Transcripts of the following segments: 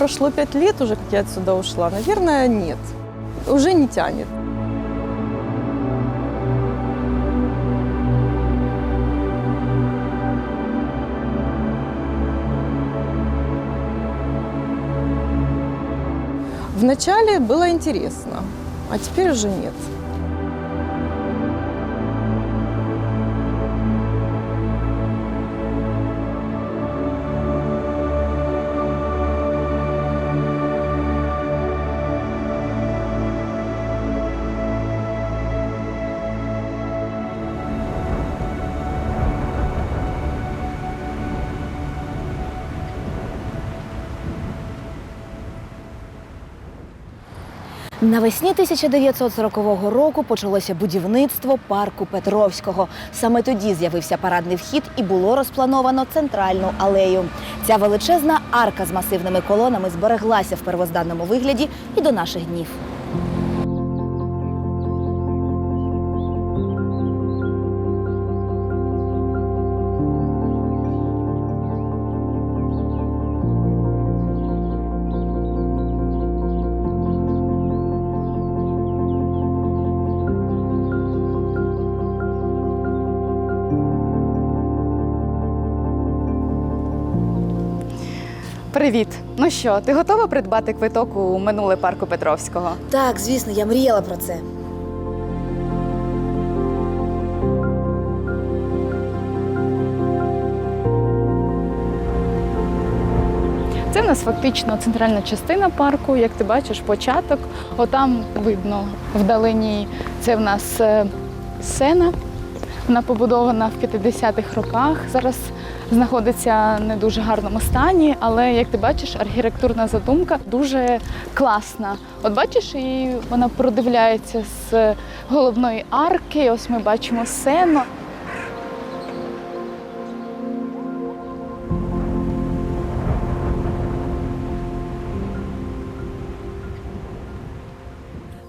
прошло 5 лет уже, как я отсюда ушла. Наверное, нет. Уже не тянет. Вначале было интересно, а теперь уже нет. Навесні 1940 року почалося будівництво парку Петровського. Саме тоді з'явився парадний вхід і було розплановано центральну алею. Ця величезна арка з масивними колонами збереглася в первозданному вигляді і до наших днів. Привіт! Ну що, ти готова придбати квиток у минуле парку Петровського? Так, звісно, я мріяла про це. Це в нас фактично центральна частина парку, як ти бачиш, початок. Отам видно вдалині, це в нас сцена. Вона побудована в 50-х роках. Зараз знаходиться в не дуже гарному стані, але, як ти бачиш, архітектурна задумка дуже класна. От бачиш, і вона продивляється з головної арки. Ось ми бачимо сцену.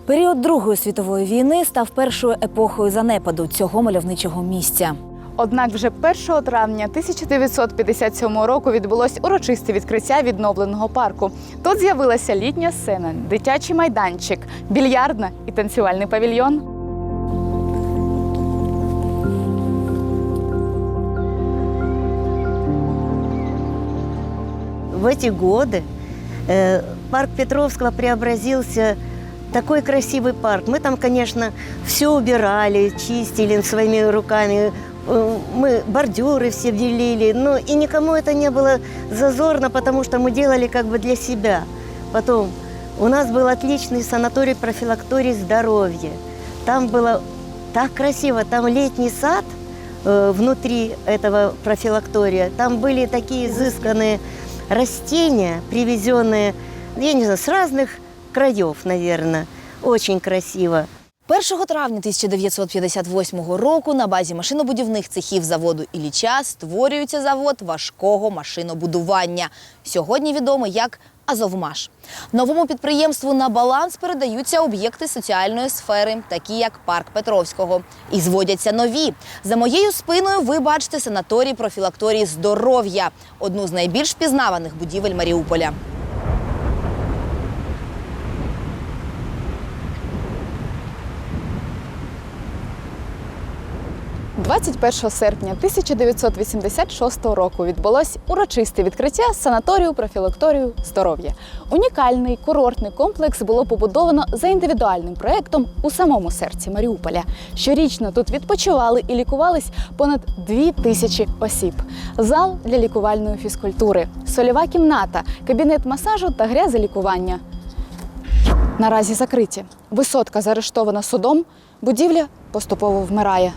Період Другої світової війни став першою епохою занепаду цього мальовничого місця. Однак вже 1 травня 1957 року відбулось урочисте відкриття відновленого парку. Тут з'явилася літня сцена, дитячий майданчик, більярдна і танцювальний павільйон. В эти годы парк Петровского преобразился в такой красивый парк. Мы там, конечно, все убирали, чистили своими руками, мы бордюры все белили, но и никому это не было зазорно, потому что мы делали как бы для себя. Потом у нас был отличный санаторий-профилакторий здоровья. Там было так красиво, там летний сад внутри этого профилактория, там были такие изысканные растения, привезенные, я не знаю, с разных краев, наверное. Очень красиво. 1 травня 1958 року на базі машинобудівних цехів заводу Ілліча створюється завод важкого машинобудування. Сьогодні відомий як «Азовмаш». Новому підприємству на баланс передаються об'єкти соціальної сфери, такі як парк Петровського. І зводяться нові. За моєю спиною ви бачите санаторій-профілакторій здоров'я – одну з найбільш впізнаваних будівель Маріуполя. 21 серпня 1986 року відбулось урочисте відкриття санаторію-профілакторію здоров'я. Унікальний курортний комплекс було побудовано за індивідуальним проєктом у самому серці Маріуполя. Щорічно тут відпочивали і лікувались понад 2000 осіб. Зал для лікувальної фізкультури, сольова кімната, кабінет масажу та грязелікування. Наразі закриті. Висотка заарештована судом, будівля поступово вмирає.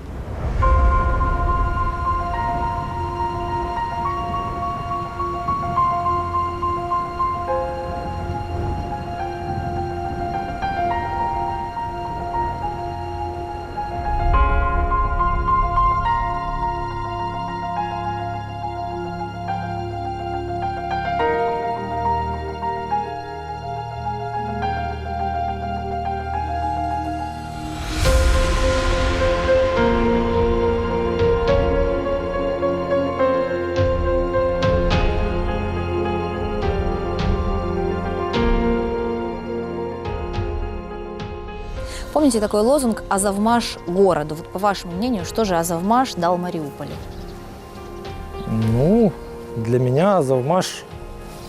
помните такой лозунг «Азовмаш городу». Вот по вашему мнению, что же Азовмаш дал Мариуполю? Ну, для меня Азовмаш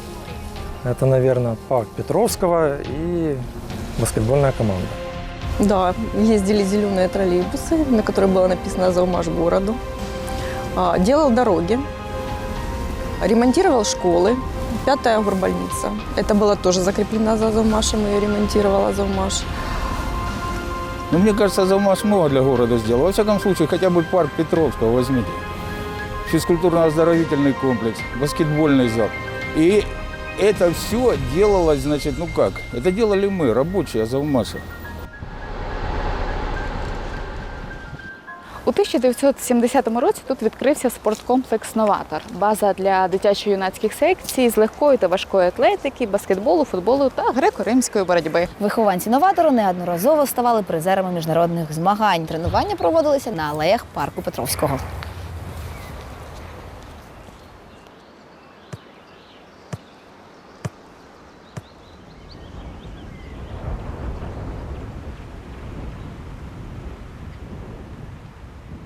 – это, наверное, парк Петровского и баскетбольная команда. Да, ездили зеленые троллейбусы, на которых было написано «Азовмаш городу». Делал дороги, ремонтировал школы. 5-я горбольница. Это было тоже закреплено за Азовмашем, ее ремонтировал Азовмаш. Ну, мне кажется, Азовмаш много для города сделал. Во всяком случае, хотя бы парк Петровского возьмите. Физкультурно-оздоровительный комплекс, баскетбольный зал. И это все делалось, значит, ну как? Это делали мы, рабочие Азовмаша. У 1970 році тут відкрився спорткомплекс «Новатор» – база для дитячо-юнацьких секцій з легкої та важкої атлетики, баскетболу, футболу та греко-римської боротьби. Вихованці «Новатору» неодноразово ставали призерами міжнародних змагань. Тренування проводилися на алеях парку Петровського.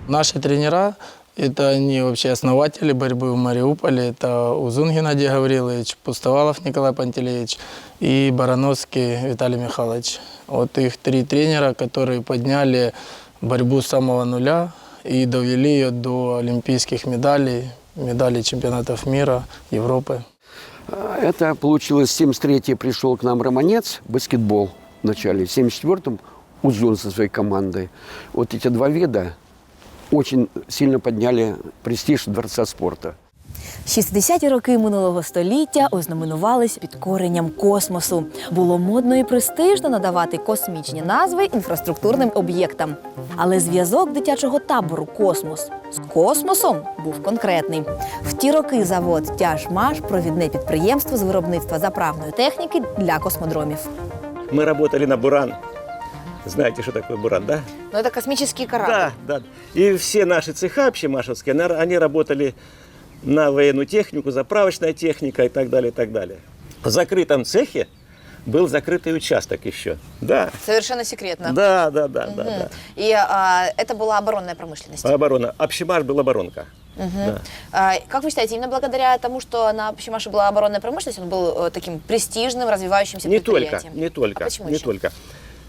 Наши тренера – это они вообще основатели борьбы в Мариуполе. Это Узун Геннадий Гаврилович, Пустовалов Николай Пантелеевич и Барановский Виталий Михайлович. Вот их 3 тренера, которые подняли борьбу с самого нуля и довели ее до олимпийских медалей, медалей чемпионатов мира, Европы. Это получилось, в 1973-й пришел к нам Романец, баскетбол в начале, в 1974-м Узун со своей командой. Вот эти 2 вида очень сильно підняли престиж Дворца спорту. 60-ті роки минулого століття ознаменувались підкоренням космосу. Було модно і престижно надавати космічні назви інфраструктурним об'єктам. Але зв'язок дитячого табору «Космос» з космосом був конкретний. В ті роки завод «Тяжмаш» – провідне підприємство з виробництва заправної техніки для космодромів. Мы работали на «Буран». Знаете, что такое «Буран», да? Ну, это космический корабль. Да, да. И все наши цеха общемашевские, они работали на военную технику, заправочная техника и так далее, и так далее. В закрытом цехе был закрытый участок еще. Да. Совершенно секретно. Да. И это была оборонная промышленность. Оборона. Общемаш был оборонка. Да. Как вы считаете, именно благодаря тому, что на Общемаше была оборонная промышленность, он был таким престижным, развивающимся предприятием? Не только. А почему не еще? только.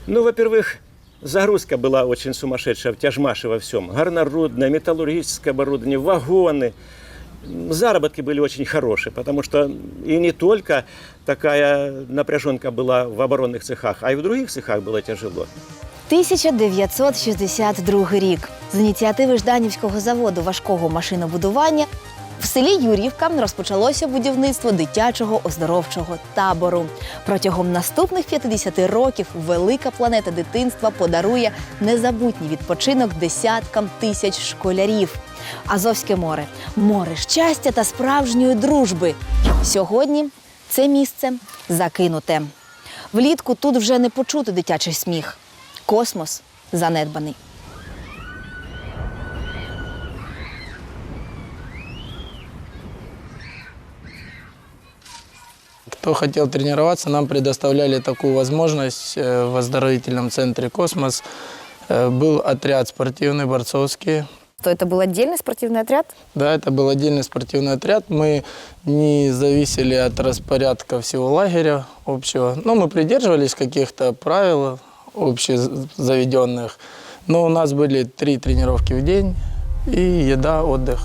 Ну, во-первых, загрузка была очень сумасшедшая в Тяжмаше во всем. Горнорудное, металлургическое оборудование, вагоны. Заработки были очень хорошие, потому что и не только такая напряженка была в оборонных цехах, а и в других цехах было тяжело. 1962 рік. З ініціативи Жданівського заводу важкого машинобудування в селі Юрівка розпочалося будівництво дитячого оздоровчого табору. Протягом наступних 50 років велика планета дитинства подарує незабутній відпочинок десяткам тисяч школярів. Азовське море – море щастя та справжньої дружби. Сьогодні це місце закинуте. Влітку тут вже не почути дитячий сміх. Космос занедбаний. Кто хотел тренироваться, нам предоставляли такую возможность в оздоровительном центре «Космос». Был отряд спортивный, борцовский. То это был отдельный спортивный отряд? Да, это был отдельный спортивный отряд. Мы не зависели от распорядка всего лагеря общего. Но мы придерживались каких-то правил общезаведенных. Но у нас были 3 тренировки в день и еда, отдых.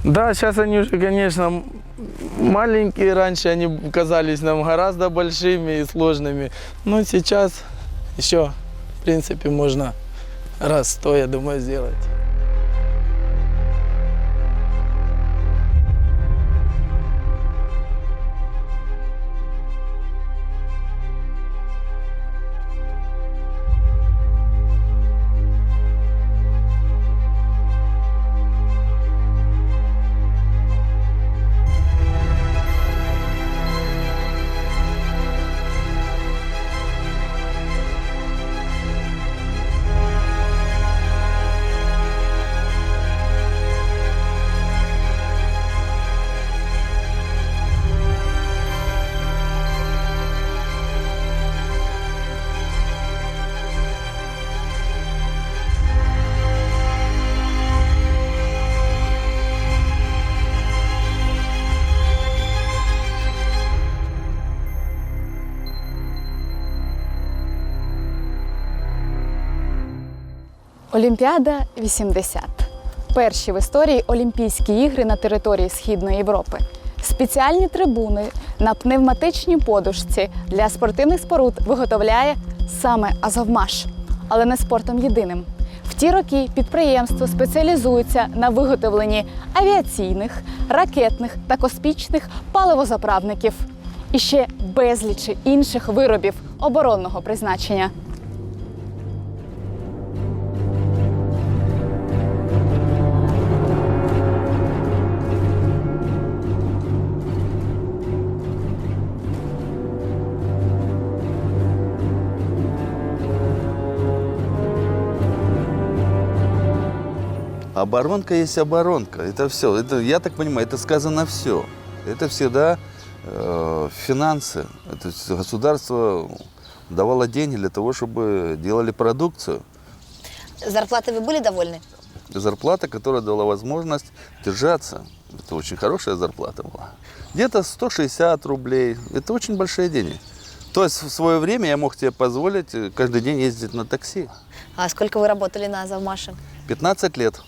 Да, сейчас они уже, конечно, маленькие. Раньше они казались нам гораздо большими и сложными. Но сейчас еще, в принципе, можно раз 100, я думаю, сделать. Олімпіада 80. Перші в історії Олімпійські ігри на території Східної Європи. Спеціальні трибуни на пневматичній подушці для спортивних споруд виготовляє саме «Азовмаш». Але не спортом єдиним. В ті роки підприємство спеціалізується на виготовленні авіаційних, ракетних та космічних паливозаправників. І ще безлічі інших виробів оборонного призначення. Оборонка есть оборонка. Это все. Это, я так понимаю, это сказано все. Это всегда финансы. Это государство давало деньги для того, чтобы делали продукцию. Зарплаты вы были довольны? Зарплата, которая дала возможность держаться. Это очень хорошая зарплата была. Где-то 160 рублей. Это очень большие деньги. То есть в свое время я мог себе позволить каждый день ездить на такси. А сколько вы работали на «Азовмаше»? 15 лет.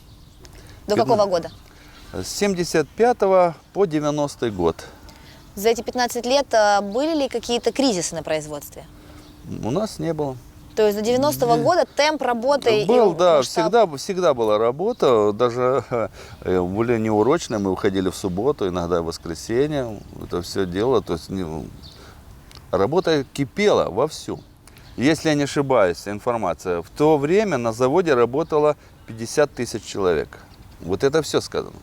До какого года? С 75 по 90 год. За эти 15 лет были ли какие-то кризисы на производстве? У нас не было. То есть до 90-го года темп работы Был, и да, масштаб... всегда была работа. Даже были неурочные, мы уходили в субботу, иногда в воскресенье. Это все дело. То есть работа кипела вовсю. Если я не ошибаюсь, информация, в то время на заводе работало 50 тысяч человек. Вот это все сказано.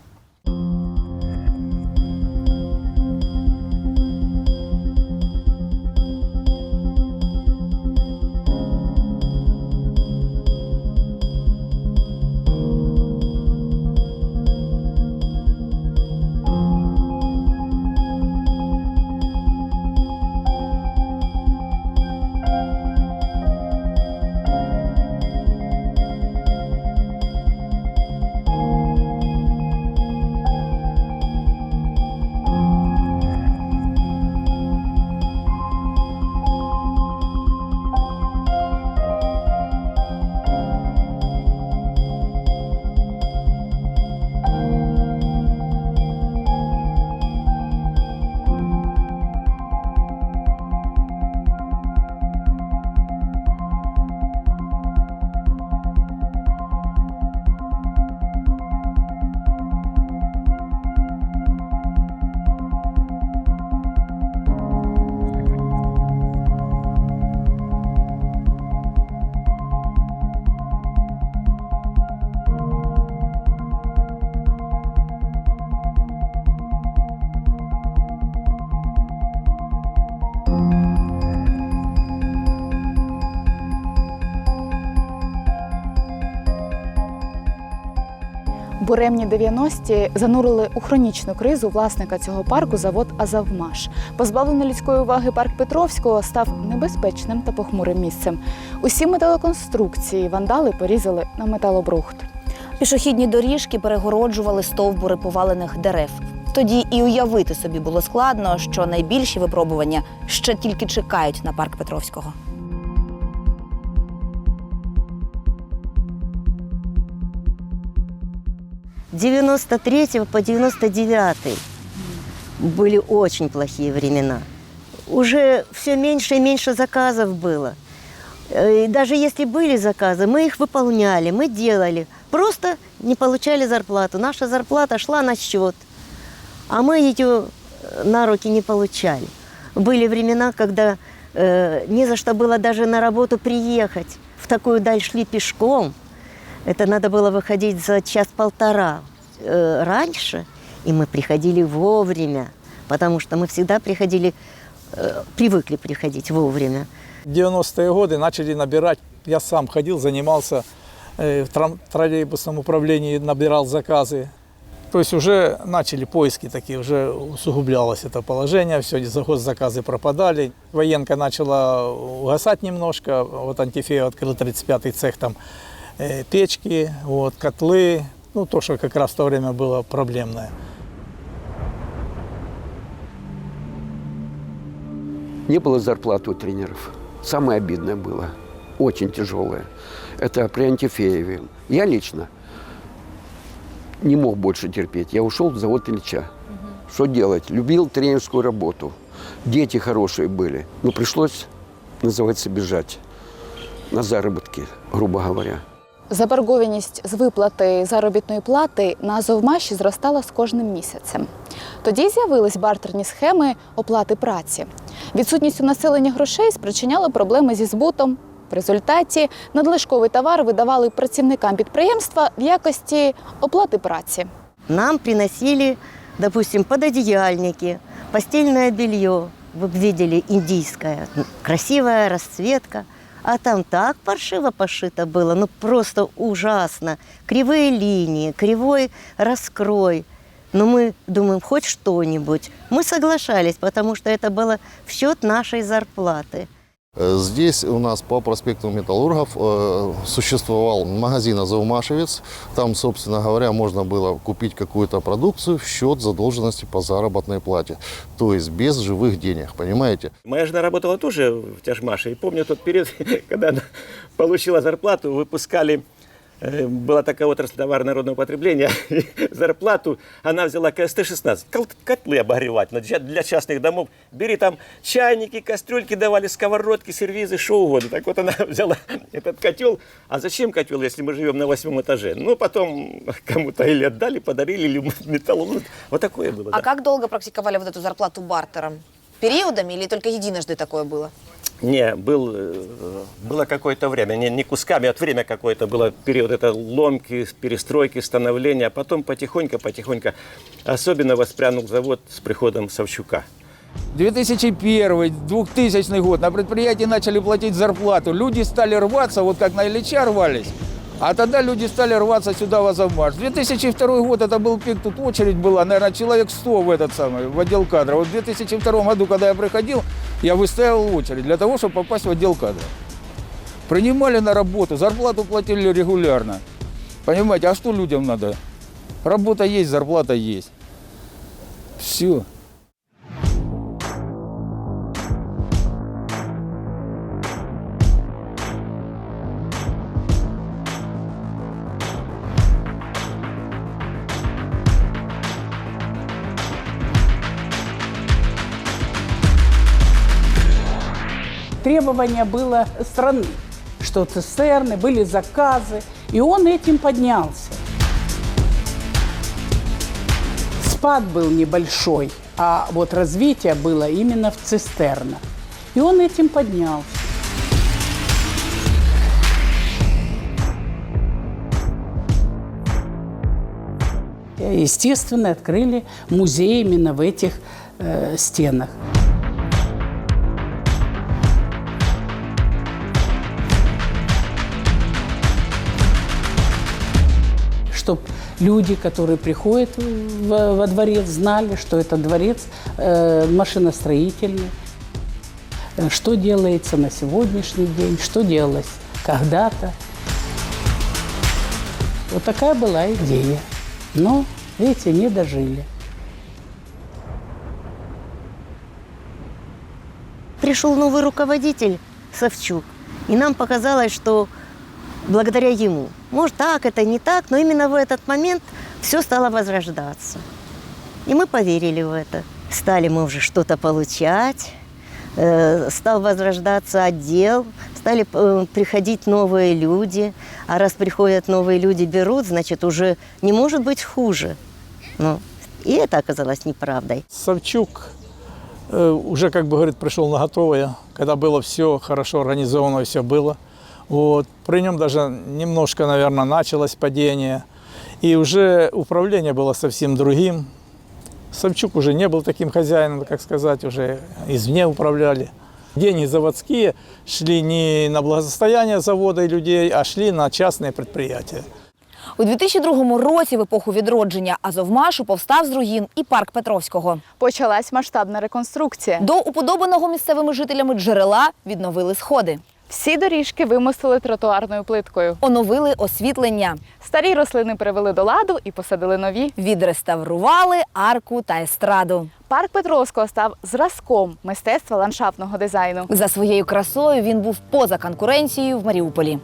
Буремні 90-ті занурили у хронічну кризу власника цього парку завод «Азовмаш». Позбавлений людської уваги парк Петровського став небезпечним та похмурим місцем. Усі металоконструкції вандали порізали на металобрухт. Пішохідні доріжки перегороджували стовбури повалених дерев. Тоді і уявити собі було складно, що найбільші випробування ще тільки чекають на парк Петровського. С 93 по 99 были очень плохие времена. Уже все меньше и меньше заказов было. И даже если были заказы, мы их выполняли, мы делали. Просто не получали зарплату. Наша зарплата шла на счет, а мы ее на руки не получали. Были времена, когда не за что было даже на работу приехать. В такую даль шли пешком. Это надо было выходить за час-полтора раньше, и мы приходили вовремя, потому что мы всегда приходили, привыкли приходить вовремя. В 90-е годы начали набирать, я сам ходил, занимался в троллейбусном управлении, набирал заказы. То есть уже начали поиски такие, уже усугублялось это положение, все, заказы пропадали. Военка начала угасать немножко, вот Антифеев открыл 35-й цех, там печки, вот, котлы, ну то, что как раз в то время было проблемное. Не было зарплат у тренеров. Самое обидное было. очень тяжелые. Это при Антифееве. Я лично не мог больше терпеть. Я ушел в завод Ильича. Что делать? Любил тренерскую работу. Дети хорошие были. Но пришлось, называется, бежать на заробітки, грубо говоря. Заборгованість з виплати заробітної плати на Азовмаші зростала з кожним місяцем. Тоді з'явились бартерні схеми оплати праці. Відсутність у населення грошей спричиняла проблеми зі збутом. В результаті надлишковий товар видавали працівникам підприємства в якості оплати праці. Нам приносили, допустим, пододеяльники, постельное белье. Вы бы видели, индийское, красивая расцветка. А там так паршиво пошито было, ну просто ужасно. Кривые линии, кривой раскрой. Но мы думаем, хоть что-нибудь. Мы соглашались, потому что это было в счет нашей зарплаты. Здесь у нас по проспекту Металлургов существовал магазин «Азовмашевец». Там, собственно говоря, можно было купить какую-то продукцию в счет задолженности по заработной плате. То есть без живых денег, понимаете? Моя жена работала тоже в Тяжмаше. И помню тот период, когда она получила зарплату, выпускали, была такая отрасль товара народного потребления, зарплату она взяла КСТ-16, котлы обогревать для частных домов. Бери там чайники, кастрюльки давали, сковородки, сервизы, что угодно. Так вот она взяла этот котел. А зачем котел, если мы живем на 8 этаже? Ну, потом кому-то или отдали, подарили, или металлолом. Вот такое было. А да. как долго практиковали вот эту зарплату бартером? Периодами или только единожды такое было? Не, было какое-то время, не кусками, а время какое-то было, период это ломки, перестройки, становления, а потом потихоньку, особенно воспрянул завод с приходом Савчука. 2001-2000 год на предприятии начали платить зарплату. Люди стали рваться, вот как на Ильича рвались. А тогда люди стали рваться сюда в Азовмаш. 2002 год, это был пик, тут очередь была, наверное, человек 100 в в отдел кадров. Вот в 2002 году, когда я приходил, я выстаивал очередь для того, чтобы попасть в отдел кадров. Принимали на работу, зарплату платили регулярно. Понимаете, а что людям надо? Работа есть, зарплата есть. Все. Требование было страны, что цистерны, были заказы, и он этим поднялся. Спад был небольшой, а вот развитие было именно в цистернах. И он этим поднялся. Естественно, открыли музей именно в этих стенах. Чтобы люди, которые приходят во дворец, знали, что это дворец машиностроительный, что делается на сегодняшний день, что делалось когда-то. Вот такая была идея. Но, видите, не дожили. Пришел новый руководитель Савчук, и нам показалось, что благодаря ему. Может, так, это не так, но именно в этот момент все стало возрождаться. И мы поверили в это. Стали мы уже что-то получать, стал возрождаться отдел, стали приходить новые люди. А раз приходят новые люди, берут, значит, уже не может быть хуже. Ну, и это оказалось неправдой. Савчук уже, как бы говорит, пришел на готовое, когда было все хорошо организовано, все было. Вот. При нем даже немножко, наверное, началось падение. И уже управление было совсем другим. Савчук уже не был таким хозяином, как сказать, уже извне управляли. Деньги заводские шли не на благосостояние завода и людей, а шли на частные предприятия. У 2002 році, в епоху відродження Азовмашу, повстав з руїн і парк Петровського. Почалась масштабна реконструкція. До уподобаного місцевими жителями джерела відновили сходи. Всі доріжки вимостили тротуарною плиткою. Оновили освітлення. Старі рослини привели до ладу і посадили нові. Відреставрували арку та естраду. Парк Петровського став зразком мистецтва ландшафтного дизайну. За своєю красою він був поза конкуренцією в Маріуполі.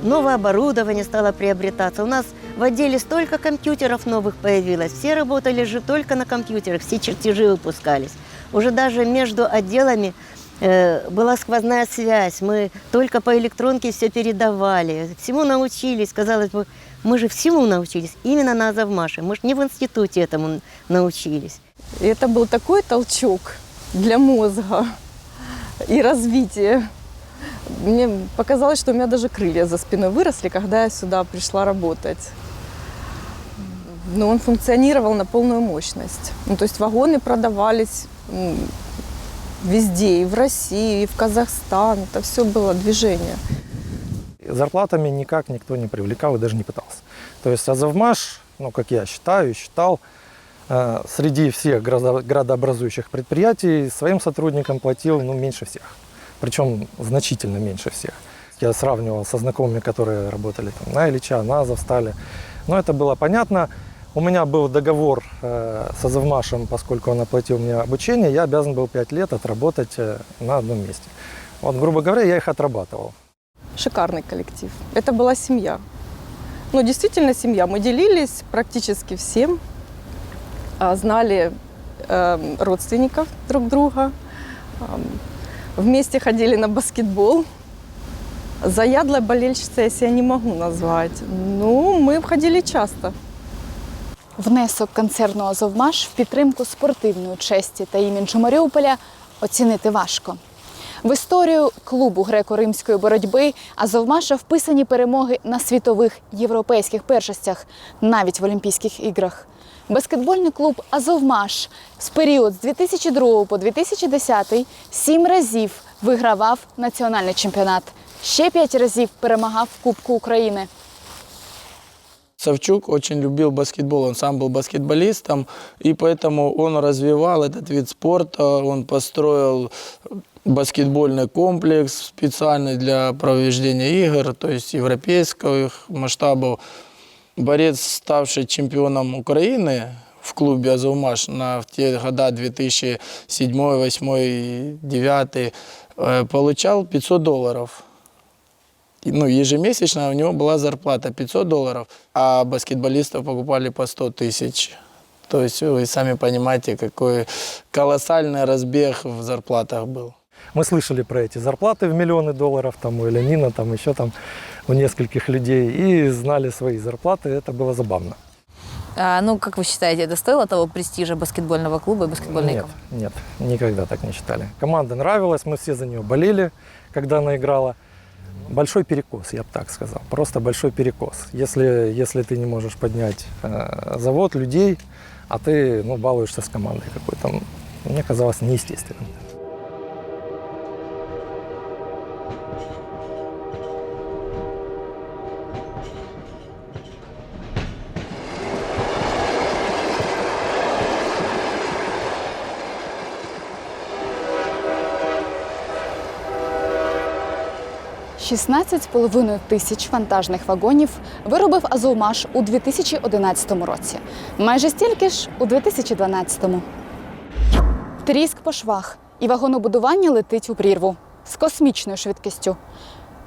Новое оборудование стало приобретаться. У нас в отделе столько компьютеров новых появилось. Все работали же только на компьютерах, все чертежи выпускались. Уже даже между отделами была сквозная связь. Мы только по электронке все передавали. Всему научились. Казалось бы, мы же всему научились именно на Азовмаше. Мы же не в институте этому научились. И это был такой толчок для мозга и развития. Мне показалось, что у меня даже крылья за спиной выросли, когда я сюда пришла работать. Но он функционировал на полную мощность. Ну, то есть вагоны продавались везде, и в России, и в Казахстан. Это все было движение. Зарплатами никак никто не привлекал и даже не пытался. То есть Азовмаш, ну, как я считаю, считал, среди всех градообразующих предприятий своим сотрудникам платил меньше всех. Причем значительно меньше всех. Я сравнивал со знакомыми, которые работали там, на Ильича, на Азовстале. Но это было понятно. У меня был договор с Азовмашем, поскольку он оплатил мне обучение, я обязан был 5 лет отработать на одном месте. Вот, грубо говоря, я их отрабатывал. Шикарный коллектив. Это была семья. Ну, действительно семья. Мы делились практически всем, знали родственников друг друга, вместе ходили на баскетбол. Заядлой болельщицей я себя не могу назвать. Ну, мы ходили часто. Внесок концерну «Азовмаш» в підтримку спортивної честі та іміджу Маріуполя оцінити важко. В історію клубу греко-римської боротьби «Азовмаша» вписані перемоги на світових європейських першостях, навіть в Олімпійських іграх. Баскетбольний клуб «Азовмаш» з період з 2002 по 2010 7 разів вигравав національний чемпіонат. Ще 5 разів перемагав в Кубку України. Савчук очень любил баскетбол, он сам был баскетболистом, и поэтому он развивал этот вид спорта, он построил баскетбольный комплекс специальный для проведения игр, то есть европейских масштабов. Борец, ставший чемпионом Украины в клубе «Азовмаш» в те года 2007, 2008, 2009, получал $500. Ну, ежемесячно у него была зарплата $500, а баскетболистов покупали по 100 тысяч. То есть вы сами понимаете, какой колоссальный разбег в зарплатах был. Мы слышали про эти зарплаты в миллионы долларов, там у Ленина, там еще там у нескольких людей, и знали свои зарплаты, это было забавно. Ну, как вы считаете, это стоило того престижа баскетбольного клуба и баскетбольной команды? Нет, никогда так не считали. Команда нравилась, мы все за нее болели, когда она играла. Большой перекос, я бы так сказал, просто большой перекос. Если ты не можешь поднять завод, людей, а ты балуешься с командой какой-то, мне казалось неестественным. – 16,5 тисяч вантажних вагонів виробив «Азовмаш» у 2011 році. Майже стільки ж у 2012-му. Тріск по швах, і вагонобудування летить у прірву з космічною швидкістю.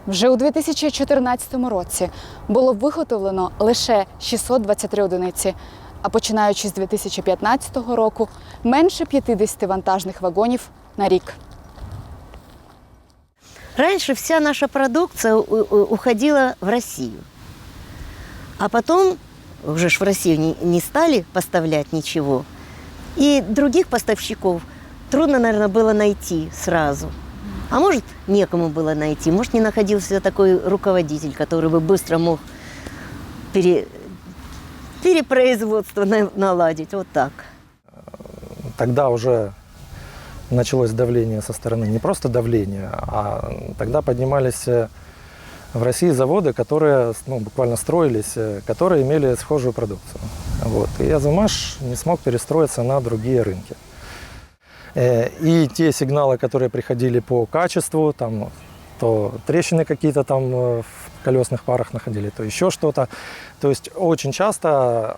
Вже у 2014 році було виготовлено лише 623 одиниці, а починаючи з 2015 року – менше 50 вантажних вагонів на рік. Раньше вся наша продукция уходила в Россию. А потом, уже в Россию не стали поставлять ничего. И других поставщиков трудно, наверное, было найти сразу. А может, некому было найти. Может, не находился такой руководитель, который бы быстро мог перепроизводство наладить. Вот так. Тогда уже началось давление со стороны, не просто давление, а тогда поднимались в России заводы, которые буквально строились, которые имели схожую продукцию. Вот. И «Азовмаш» не смог перестроиться на другие рынки. И те сигналы, которые приходили по качеству, там, то трещины какие-то там в колесных парах находили, то еще что-то. То есть очень часто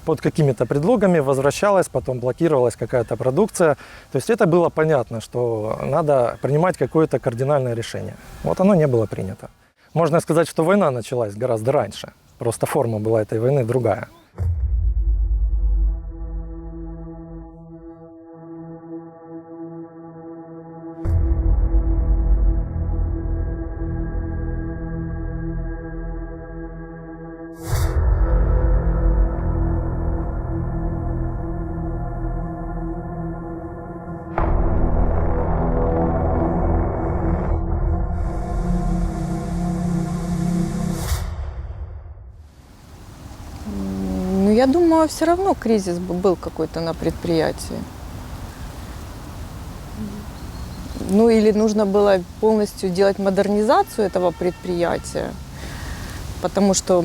под какими-то предлогами возвращалась, потом блокировалась какая-то продукция. То есть это было понятно, что надо принимать какое-то кардинальное решение. Вот оно не было принято. Можно сказать, что война началась гораздо раньше. Просто форма была этой войны другая. Я думаю, все равно кризис был какой-то на предприятии. Или нужно было полностью делать модернизацию этого предприятия, потому что,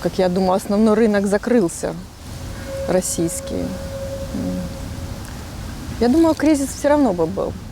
как я думаю, основной рынок закрылся, российский. Я думаю, кризис все равно бы был. –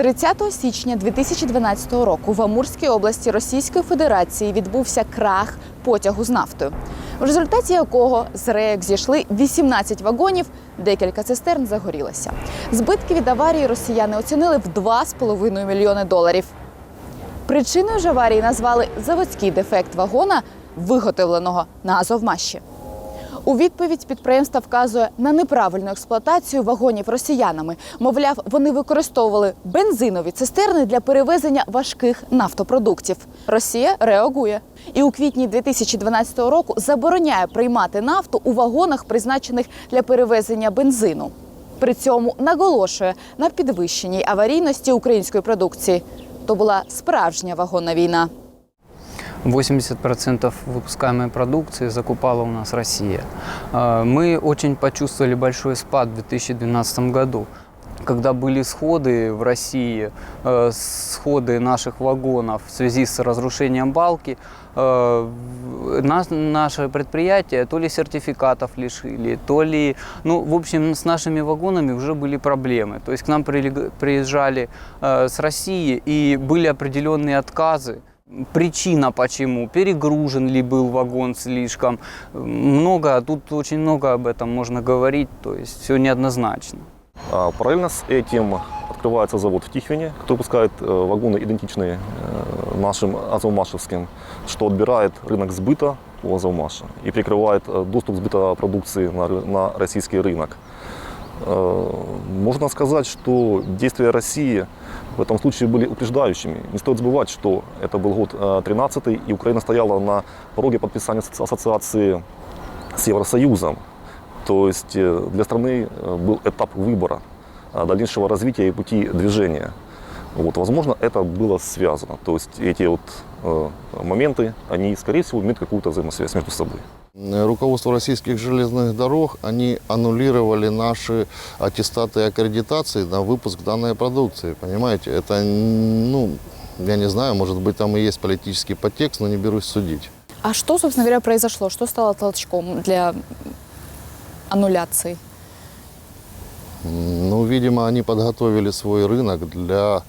30 січня 2012 року в Амурській області Російської Федерації відбувся крах потягу з нафтою, в результаті якого з рейок зійшли 18 вагонів, декілька цистерн загорілися. Збитки від аварії росіяни оцінили в $2,5 мільйони. Причиною ж аварії назвали заводський дефект вагона, виготовленого на Азовмаші. У відповідь підприємство вказує на неправильну експлуатацію вагонів росіянами. Мовляв, вони використовували бензинові цистерни для перевезення важких нафтопродуктів. Росія реагує. І у квітні 2012 року забороняє приймати нафту у вагонах, призначених для перевезення бензину. При цьому наголошує на підвищеній аварійності української продукції. То була справжня вагонна війна. 80% выпускаемой продукции закупала у нас Россия. Мы очень почувствовали большой спад в 2012 году, когда были сходы в России, сходы наших вагонов в связи с разрушением балки. Наше предприятие то ли сертификатов лишили, то ли... в общем, с нашими вагонами уже были проблемы. То есть к нам приезжали с России, и были определенные отказы. Причина почему, перегружен ли был вагон слишком, тут очень много об этом можно говорить, то есть все неоднозначно. Параллельно с этим открывается завод в Тихвине, который выпускает вагоны, идентичные нашим азовмашевским, что отбирает рынок сбыта у Азовмаша и прикрывает доступ сбыта продукции на российский рынок. Можно сказать, что действия России в этом случае были упреждающими. Не стоит забывать, что это был год 2013, и Украина стояла на пороге подписания ассоциации с Евросоюзом. То есть для страны был этап выбора, дальнейшего развития и пути движения. Возможно, это было связано. То есть эти моменты, они, скорее всего, имеют какую-то взаимосвязь между собой. Руководство российских железных дорог, они аннулировали наши аттестаты и аккредитации на выпуск данной продукции. Понимаете, это, я не знаю, может быть, там и есть политический подтекст, но не берусь судить. А что, собственно говоря, произошло? Что стало толчком для аннуляции? Видимо, они подготовили свой рынок для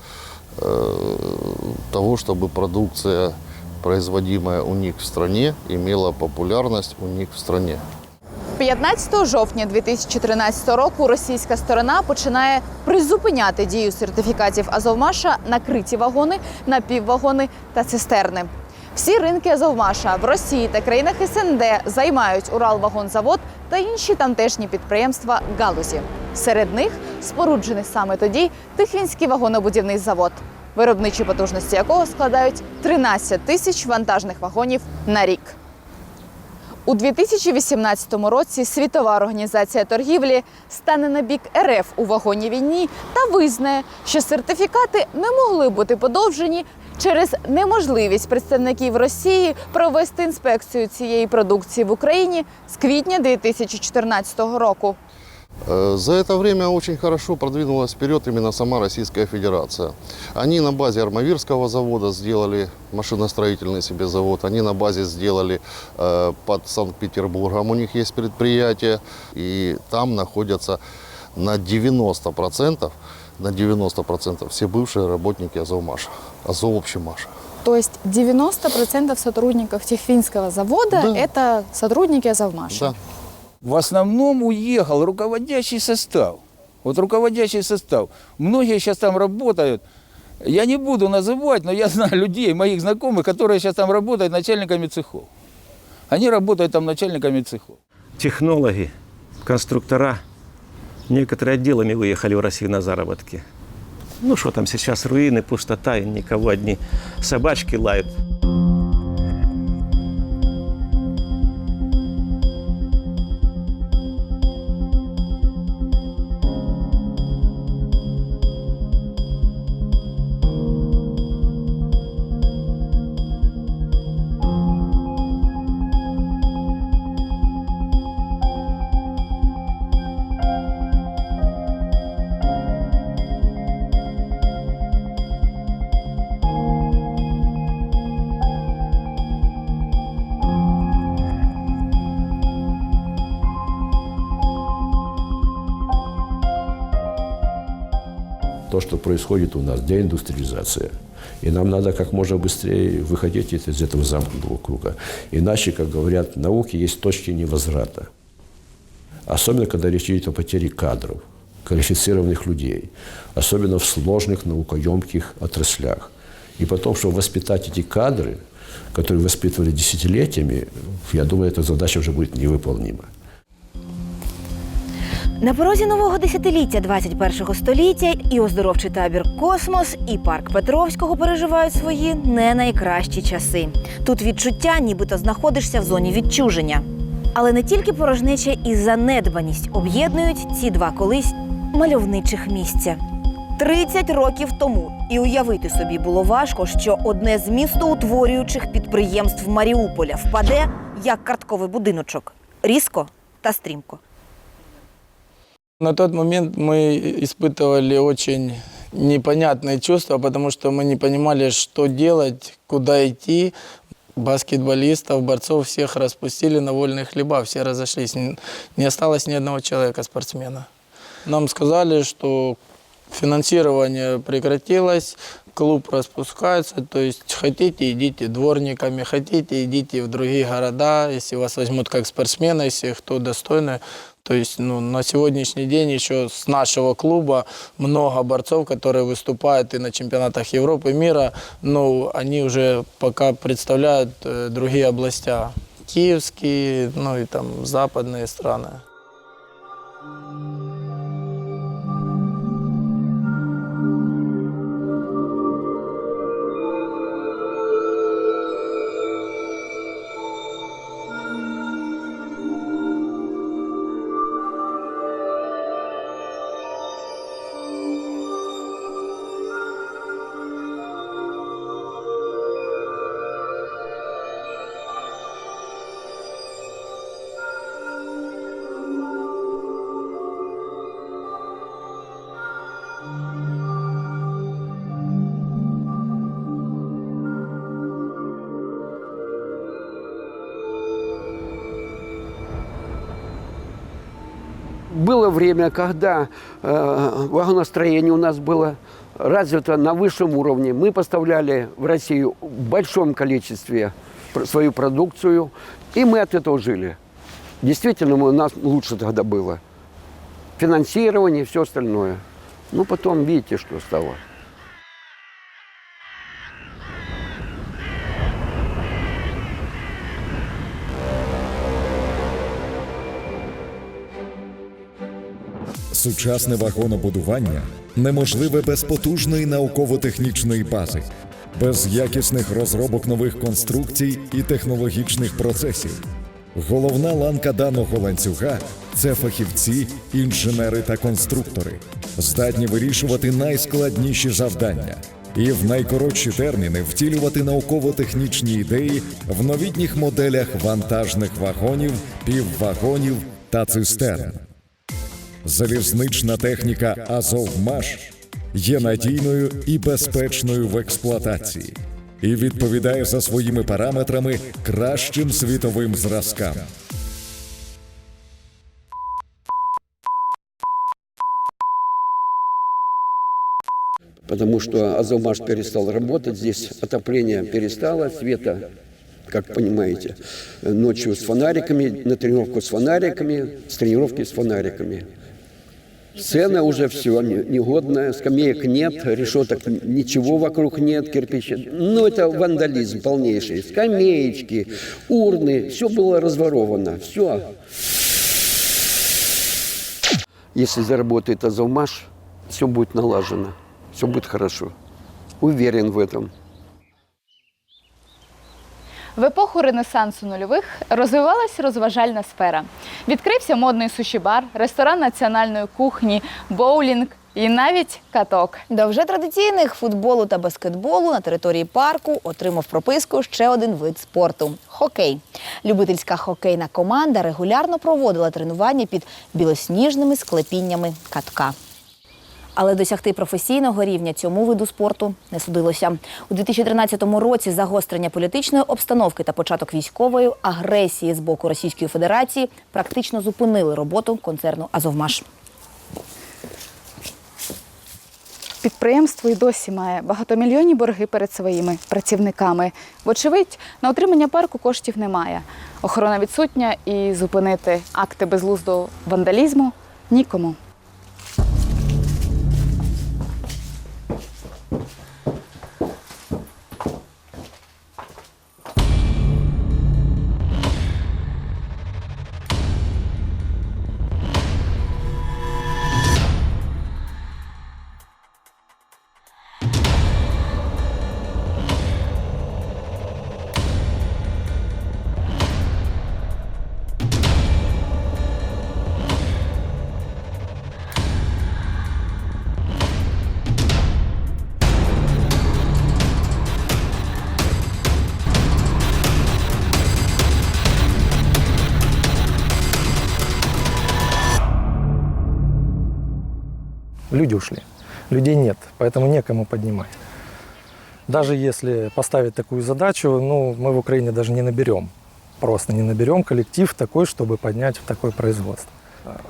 того, чтобы продукция, производимая у них в стране, имела популярность у них в стране. 15 жовтня 2013 року російська сторона починає призупиняти дію сертифікатів Азовмаша на криті вагони, напіввагони та цистерни. Всі ринки Азовмаша в Росії та країнах СНД займають Уралвагонзавод та інші тамтешні підприємства галузі. Серед них споруджений саме тоді Тихвінський вагонобудівний завод, виробничі потужності якого складають 13 тисяч вантажних вагонів на рік. У 2018 році Світова організація торгівлі стане на бік РФ у вагонній війні та визнає, що сертифікати не могли бути подовжені через неможливість представників Росії провести інспекцію цієї продукції в Україні з квітня 2014 року. За это время очень хорошо продвинулась вперед именно сама Российская Федерация. Они на базе Армавирского завода сделали машиностроительный себе завод, они на базе сделали под Санкт-Петербургом, у них есть предприятие, и там находятся на 90% все бывшие работники Азовмаша, Азовобщемаша. То есть 90% сотрудников Тихвинского завода это сотрудники Азовмаша? Да. В основном уехал руководящий состав. Вот руководящий состав. Многие сейчас там работают. Я не буду называть, но я знаю людей, моих знакомых, которые сейчас там работают начальниками цехов. Они работают там начальниками цехов. Технологи, конструктора, некоторые отделами выехали в Россию на заработки. Ну что там сейчас, руины, пустота, и никого, одни собачки лают. То, что происходит у нас, деиндустриализация. И нам надо как можно быстрее выходить из этого замкнутого круга. Иначе, как говорят в науке, есть точки невозврата. Особенно, когда речь идет о потере кадров, квалифицированных людей. Особенно в сложных наукоемких отраслях. И потом, чтобы воспитать эти кадры, которые воспитывали десятилетиями, я думаю, эта задача уже будет невыполнима. На порозі нового десятиліття 21-го століття і оздоровчий табір «Космос», і парк Петровського переживають свої не найкращі часи. Тут відчуття, нібито знаходишся в зоні відчуження. Але не тільки порожнеча і занедбаність об'єднують ці два колись мальовничих місця. 30 років тому і уявити собі було важко, що одне з містоутворюючих підприємств Маріуполя впаде, як картковий будиночок. Різко та стрімко. На тот момент мы испытывали очень непонятные чувства, потому что мы не понимали, что делать, куда идти. Баскетболистов, борцов всех распустили на вольные хлеба, все разошлись. Не осталось ни одного человека, спортсмена. Нам сказали, что финансирование прекратилось, клуб распускается, то есть хотите, идите дворниками, хотите, идите в другие города, если вас возьмут как спортсмена, если кто достойный. То есть на сегодняшний день еще с нашего клуба много борцов, которые выступают и на чемпионатах Европы, мира, но они уже пока представляют другие областя, киевские, ну и там западные страны. Было время, когда вагоностроение у нас было развито на высшем уровне. Мы поставляли в Россию в большом количестве свою продукцию, и мы от этого жили. Действительно, у нас лучше тогда было. Финансирование и все остальное. Ну, потом видите, что стало. Сучасне вагонобудування неможливе без потужної науково-технічної бази, без якісних розробок нових конструкцій і технологічних процесів. Головна ланка даного ланцюга – це фахівці, інженери та конструктори, здатні вирішувати найскладніші завдання і в найкоротші терміни втілювати науково-технічні ідеї в новітніх моделях вантажних вагонів, піввагонів та цистерн. Залізнична техніка «Азовмаш» є надійною і безпечною в експлуатації і відповідає за своїми параметрами кращим світовим зразкам. Потому что «Азовмаш» перестал работать, здесь отопление перестало, света, как понимаете, ночью с фонариками, на тренировку с фонариками, с тренировки с фонариками. Сцена уже все негодная, скамеек нет, решеток ничего вокруг нет, кирпичи. Ну, это вандализм полнейший. Скамеечки, урны, все было разворовано, все. Если заработает «Азовмаш», все будет налажено, все будет хорошо. Уверен в этом. В епоху Ренесансу нульових розвивалась розважальна сфера. Відкрився модний суші-бар, ресторан національної кухні, боулінг і навіть каток. До вже традиційних футболу та баскетболу на території парку отримав прописку ще один вид спорту – хокей. Любительська хокейна команда регулярно проводила тренування під білосніжними склепіннями катка. Але досягти професійного рівня цьому виду спорту не судилося. У 2013 році загострення політичної обстановки та початок військової агресії з боку Російської Федерації практично зупинили роботу концерну «Азовмаш». Підприємство й досі має багатомільйонні борги перед своїми працівниками. Вочевидь, на утримання парку коштів немає. Охорона відсутня і зупинити акти безглуздого вандалізму нікому. Люди ушли. Людей нет, поэтому некому поднимать. Даже если поставить такую задачу, мы в Украине даже не наберем. Просто не наберем коллектив такой, чтобы поднять такое производство.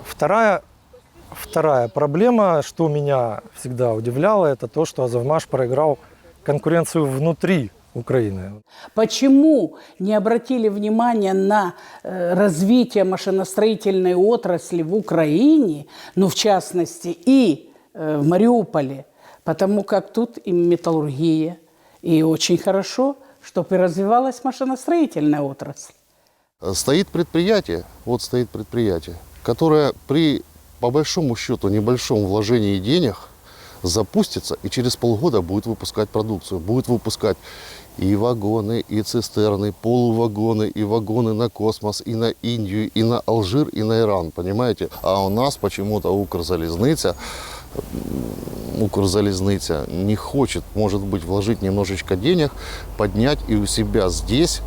Вторая проблема, что меня всегда удивляло, это то, что «Азовмаш» проиграл конкуренцию внутри Украины. Почему не обратили внимания на развитие машиностроительной отрасли в Украине, в частности и в Мариуполе? Потому как тут и металлургия, и очень хорошо, чтобы и развивалась машиностроительная отрасль. Стоит предприятие, которое при, по большому счету, небольшом вложении денег запустится и через полгода будет выпускать продукцию. Будет выпускать и вагоны, и цистерны, полувагоны, и вагоны на космос, и на Индию, и на Алжир, и на Иран, понимаете? А у нас почему-то Укрзалезница не хочет, может быть, вложить немножечко денег, поднять и у себя здесь,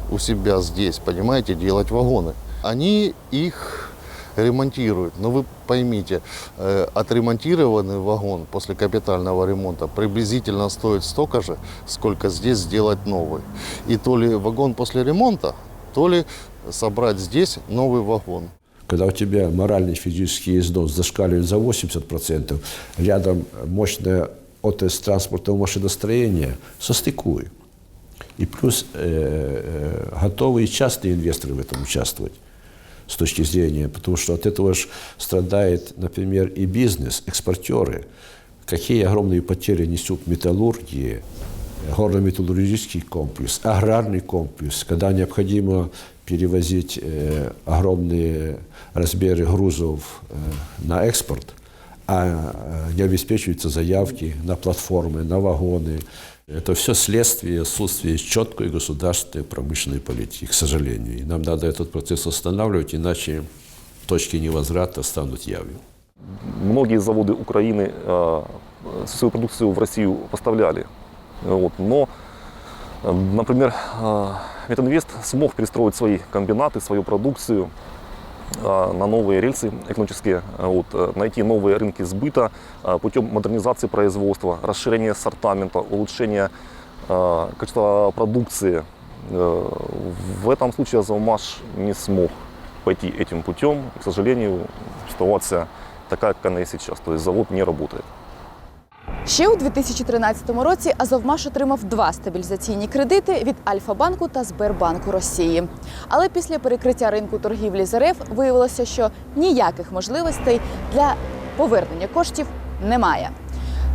понимаете, делать вагоны. Они их ремонтируют. Но вы поймите, отремонтированный вагон после капитального ремонта приблизительно стоит столько же, сколько здесь сделать новый. И то ли вагон после ремонта, то ли собрать здесь новый вагон. Когда у тебя моральный физический износ зашкаливает за 80%, рядом мощная отрасль транспортного машиностроения, состыкуй. И плюс готовы и частные инвесторы в этом участвовать с точки зрения, потому что от этого же страдает, например, и бизнес, экспортеры. Какие огромные потери несут металлургии, горно-металлургический комплекс, аграрный комплекс, когда необходимо перевозить огромные размеры грузов на экспорт, а не обеспечиваются заявки на платформы, на вагоны. Это все следствие отсутствия четкой государственной промышленной политики, к сожалению. И нам надо этот процесс останавливать, иначе точки невозврата станут явью. Многие заводы Украины свою продукцию в Россию поставляли. Но, например, Метинвест смог перестроить свои комбинаты, свою продукцию на новые рельсы экономические, найти новые рынки сбыта путем модернизации производства, расширения ассортимента, улучшения качества продукции. В этом случае «Азовмаш» не смог пойти этим путем. К сожалению, ситуация такая, как она и сейчас. То есть завод не работает. Ще у 2013 році «Азовмаш» отримав 2 стабілізаційні кредити від Альфа-банку та Сбербанку Росії. Але після перекриття ринку торгівлі з РФ виявилося, що ніяких можливостей для повернення коштів немає.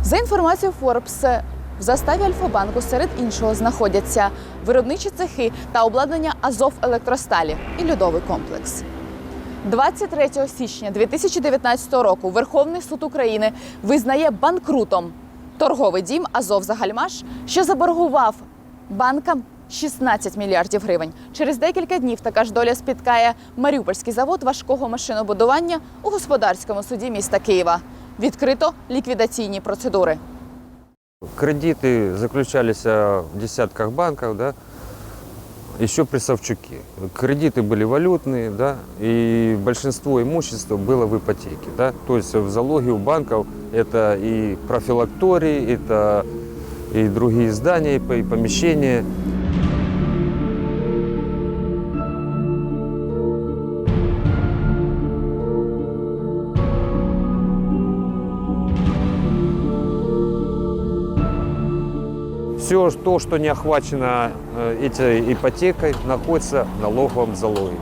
За інформацією Forbes, в заставі Альфа-банку серед іншого знаходяться виробничі цехи та обладнання «Азов-електросталі» і льодовий комплекс. 23 січня 2019 року Верховний суд України визнає банкрутом торговий дім «Азовзагальмаш», що заборгував банкам 16 мільярдів гривень. Через декілька днів така ж доля спіткає Маріупольський завод важкого машинобудування у господарському суді міста Києва. Відкрито ліквідаційні процедури. Кредиты заключались в десятках банков, да, еще при Савчуке. Кредиты были валютные, да, и большинство имущества было в ипотеке. Да, то есть в залоге у банков это и профилактории, это и другие здания, и помещения. Все то, что не охвачено этой ипотекой, находится в налоговом залоге.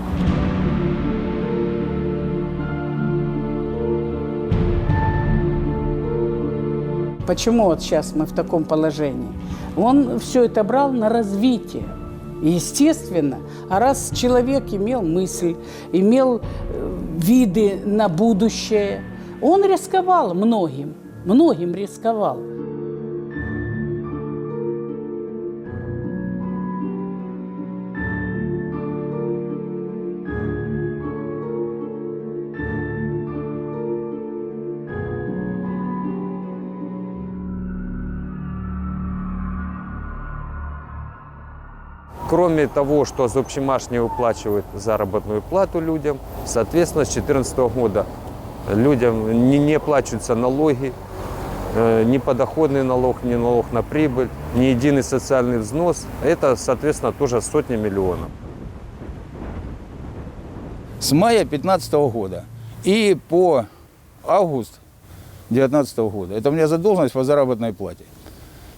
Почему вот сейчас мы в таком положении? Он все это брал на развитие. И естественно, а раз человек имел мысль, имел виды на будущее, он рисковал многим рисковал. Кроме того, что Азовмаш не выплачивает заработную плату людям, соответственно, с 2014 года людям не оплачиваются налоги, ни подоходный налог, ни налог на прибыль, ни единый социальный взнос. Это, соответственно, тоже сотни миллионов. С мая 2015 года и по август 2019 года это у меня задолженность по заработной плате.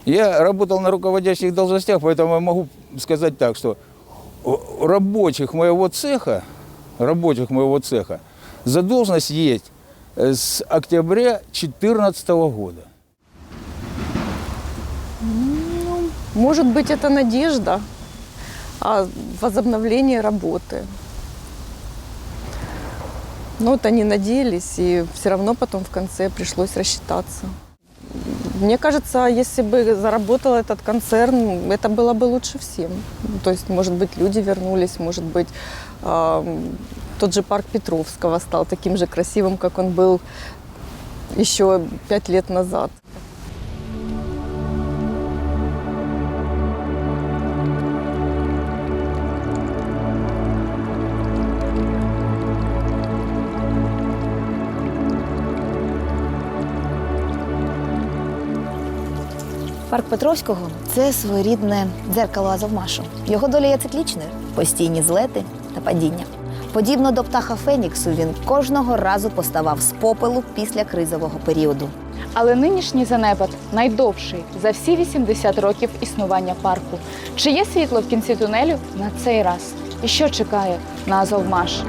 Я работал на руководящих должностях, поэтому я могу сказать так, что рабочих моего цеха задолженность есть с октября 2014 года. Может быть, это надежда о возобновлении работы. Но вот они надеялись, и все равно потом в конце пришлось рассчитаться. Мне кажется, если бы заработал этот концерн, это было бы лучше всем. То есть, может быть, люди вернулись, может быть, тот же парк Петровского стал таким же красивым, как он был еще 5 лет назад. Парк Петровського – це своєрідне дзеркало Азовмашу. Його доля є циклічною – постійні злети та падіння. Подібно до птаха Феніксу, він кожного разу поставав з попелу після кризового періоду. Але нинішній занепад найдовший за всі 80 років існування парку. Чи є світло в кінці тунелю на цей раз? І що чекає на Азовмаш?